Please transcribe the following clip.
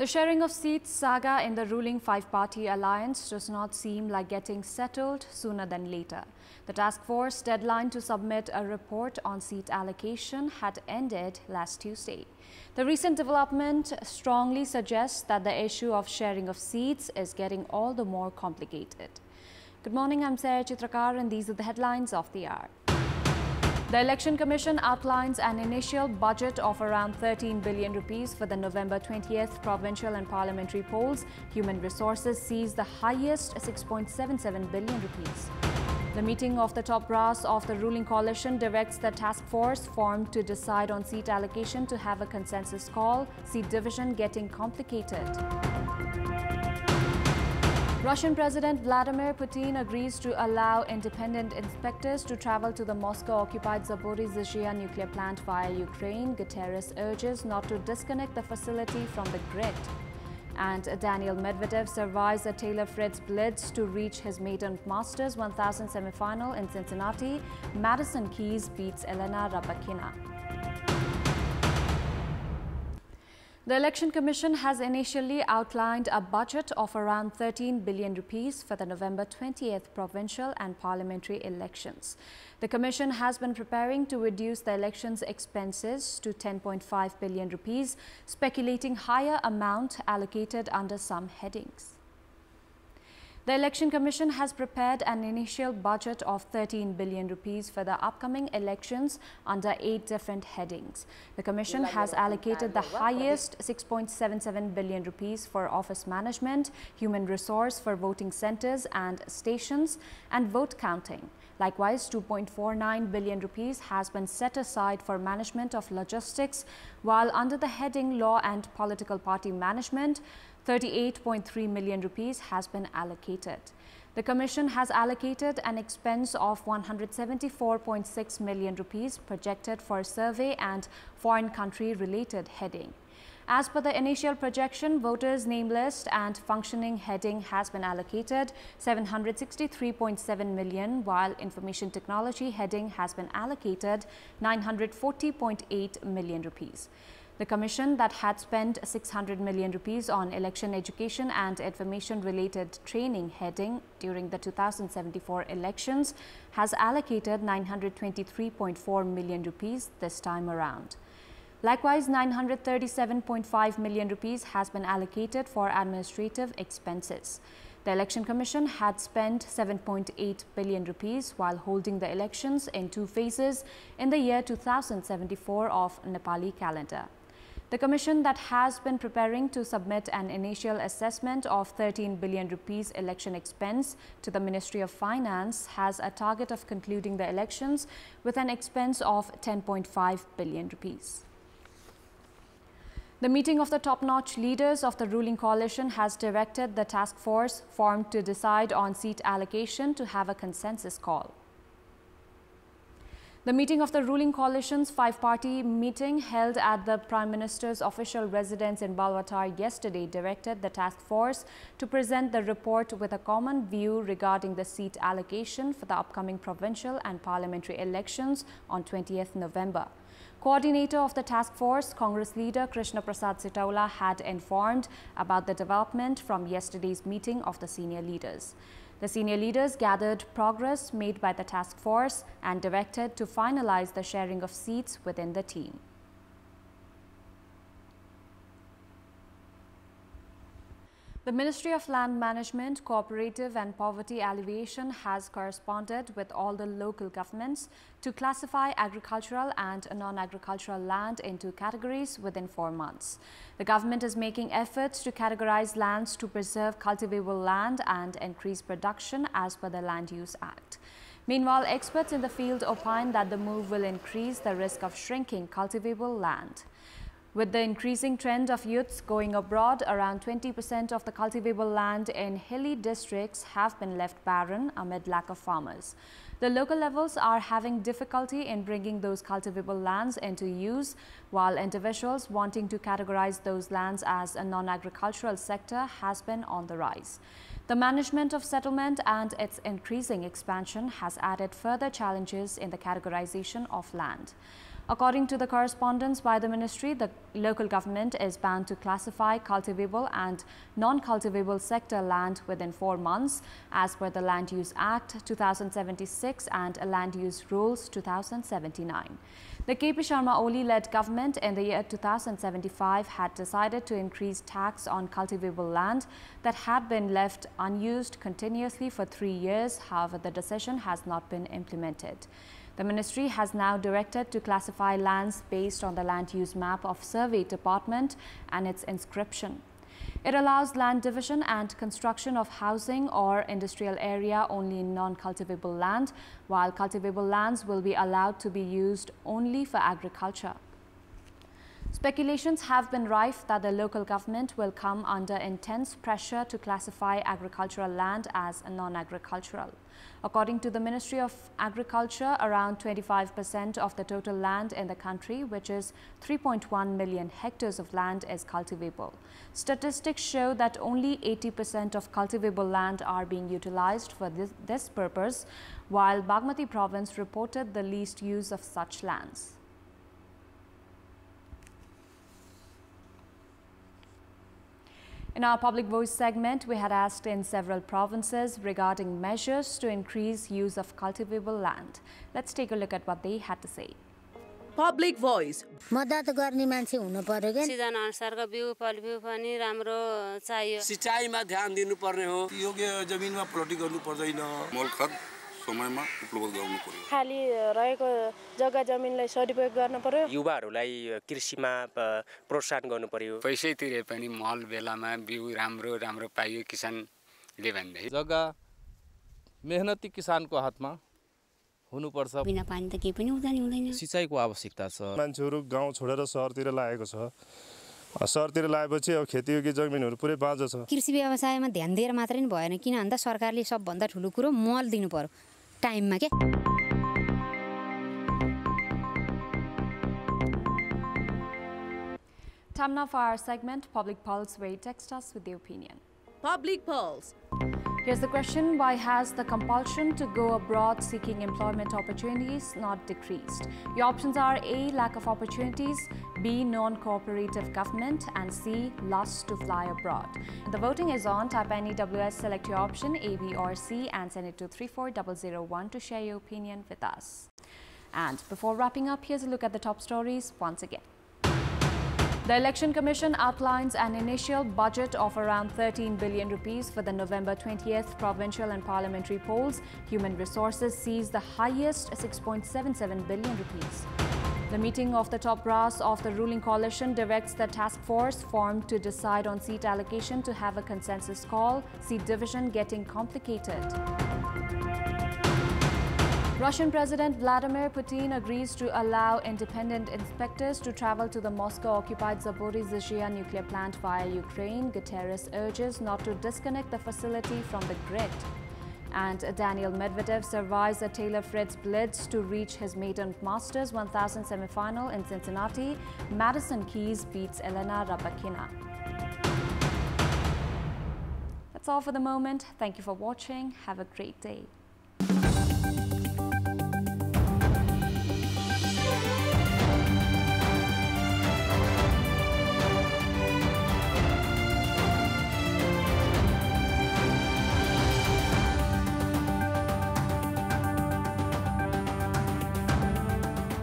The sharing of seats saga in the ruling five-party alliance does not seem like getting settled sooner than later. The task force deadline to submit a report on seat allocation had ended last Tuesday. The recent development strongly suggests that the issue of sharing of seats is getting all the more complicated. Good morning, I'm Chitrakar and these are the headlines of the hour. The Election Commission outlines an initial budget of around 13 billion rupees for the November 20th provincial and parliamentary polls. Human Resources sees the highest 6.77 billion rupees. The meeting of the top brass of the ruling coalition directs the task force formed to decide on seat allocation to have a consensus call, seat division getting complicated. Russian President Vladimir Putin agrees to allow independent inspectors to travel to the Moscow-occupied Zaporizhzhia nuclear plant via Ukraine. Guterres urges not to disconnect the facility from the grid. And Daniil Medvedev survives a Taylor Fritz blitz to reach his maiden Masters 1000 semi-final in Cincinnati. Madison Keys beats Elena Rybakina. The Election Commission has initially outlined a budget of around 13 billion rupees for the November 20th provincial and parliamentary elections. The Commission has been preparing to reduce the elections expenses to 10.5 billion rupees, speculating higher amount allocated under some headings. The Election Commission has prepared an initial budget of 13 billion rupees for the upcoming elections under 8 different headings. The Commission has allocated the highest 6.77 billion rupees for office management, human resource for voting centers and stations, and vote counting. Likewise, 2.49 billion rupees has been set aside for management of logistics, while under the heading Law and Political Party Management, 38.3 million rupees has been allocated. The Commission has allocated an expense of 174.6 million rupees projected for survey and foreign country related heading. As per the initial projection, voters name list and functioning heading has been allocated 763.7 million, while information technology heading has been allocated 940.8 million rupees. The Commission that had spent 600 million rupees on election education and information related training heading during the 2074 elections has allocated 923.4 million rupees this time around. Likewise, 937.5 million rupees has been allocated for administrative expenses. The Election Commission had spent 7.8 billion rupees while holding the elections in 2 phases in the year 2074 of Nepali calendar. The Commission that has been preparing to submit an initial assessment of 13 billion rupees election expense to the Ministry of Finance has a target of concluding the elections with an expense of 10.5 billion rupees. The meeting of the top-notch leaders of the ruling coalition has directed the task force formed to decide on seat allocation to have a consensus call. The meeting of the ruling coalition's 5-party meeting held at the Prime Minister's official residence in Balwatar yesterday directed the task force to present the report with a common view regarding the seat allocation for the upcoming provincial and parliamentary elections on 20th November. Coordinator of the task force, Congress leader Krishna Prasad Sitaula had informed about the development from yesterday's meeting of the senior leaders. The senior leaders gathered progress made by the task force and directed to finalize the sharing of seats within the team. The Ministry of Land Management, Cooperative and Poverty Alleviation has corresponded with all the local governments to classify agricultural and non-agricultural land into categories within 4 months. The government is making efforts to categorize lands to preserve cultivable land and increase production as per the Land Use Act. Meanwhile, experts in the field opine that the move will increase the risk of shrinking cultivable land. With the increasing trend of youths going abroad, around 20% of the cultivable land in hilly districts have been left barren amid lack of farmers. The local levels are having difficulty in bringing those cultivable lands into use, while individuals wanting to categorize those lands as a non-agricultural sector has been on the rise. The management of settlement and its increasing expansion has added further challenges in the categorization of land. According to the correspondence by the ministry, the local government is bound to classify cultivable and non-cultivable sector land within 4 months as per the Land Use Act 2076 and Land Use Rules 2079. The KP Sharma Oli-led government in the year 2075 had decided to increase tax on cultivable land that had been left unused continuously for 3 years. However, the decision has not been implemented. The ministry has now directed to classify lands based on the land use map of Survey Department and its inscription. It allows land division and construction of housing or industrial area only in non-cultivable land, while cultivable lands will be allowed to be used only for agriculture. Speculations have been rife that the local government will come under intense pressure to classify agricultural land as non-agricultural. According to the Ministry of Agriculture, around 25% of the total land in the country, which is 3.1 million hectares of land, is cultivable. Statistics show that only 80% of cultivable land are being utilized for this purpose, while Bagmati province reported the least use of such lands. In our Public Voice segment, we had asked in several provinces regarding measures to increase use of cultivable land. Let's take a look at what they had to say. Public Voice. मद्दत गर्ने मान्छे हुनु पर्यो के season अनुसारको बिउ फलबिउ पनि राम्रो चाहियो सिंचाइमा ध्यान दिनुपर्ने हो योग्य जमिनमा प्लटिङ गर्नु पर्दैन मलखत समयमा उपलब्ध गराउनु पर्यो खाली रहेको जग्गा जमिनलाई सदुपयोग गर्न पर्यो युवाहरूलाई कृषिमा प्रोत्साहन गर्नु पर्यो पैसै तिरे पनि मल बेलामा बिउ राम्रो पाइयो किसानले भन्दै जग्गा मेहनती किसानको हातमा हुनुपर्छ बिना पानी त केही पनि हुँदैन सिंचाइको आवश्यकता छ मान्छेहरू गाउँ छोडेर शहरतिर लागेको छ शहरतिर लागेपछि अब खेतीयोग्य जमिनहरू पुरै बाँझो छ कृषि व्यवसायमा ध्यान दिएर मात्रै नि भएन किन भन्दा सरकारले सबभन्दा ठुलो कुरो मल दिनु पर्यो टाइममा के Time now for our segment, Public Pulse, where you text us with your opinion. Public Pulse. Here's the question: why has the compulsion to go abroad seeking employment opportunities not decreased? Your options are A, lack of opportunities, B, non-cooperative government, and C, lust to fly abroad. The voting is on. Type any WS, select your option A, B or C and send it to 34001 to share your opinion with us. And before wrapping up, here's a look at the top stories once again. The Election Commission outlines an initial budget of around 13 billion rupees for the November 20th provincial and parliamentary polls. Human Resources sees the highest 6.77 billion rupees. The meeting of the top brass of the ruling coalition directs the task force formed to decide on seat allocation to have a consensus call, seat division getting complicated. Russian President Vladimir Putin agrees to allow independent inspectors to travel to the Moscow-occupied Zaporizhzhia nuclear plant via Ukraine. Guterres urges not to disconnect the facility from the grid. And Daniel Medvedev survives a Taylor Fritz blitz to reach his maiden Masters 1000 semi-final in Cincinnati. Madison Keys beats Elena Rybakina. That's all for the moment. Thank you for watching. Have a great day.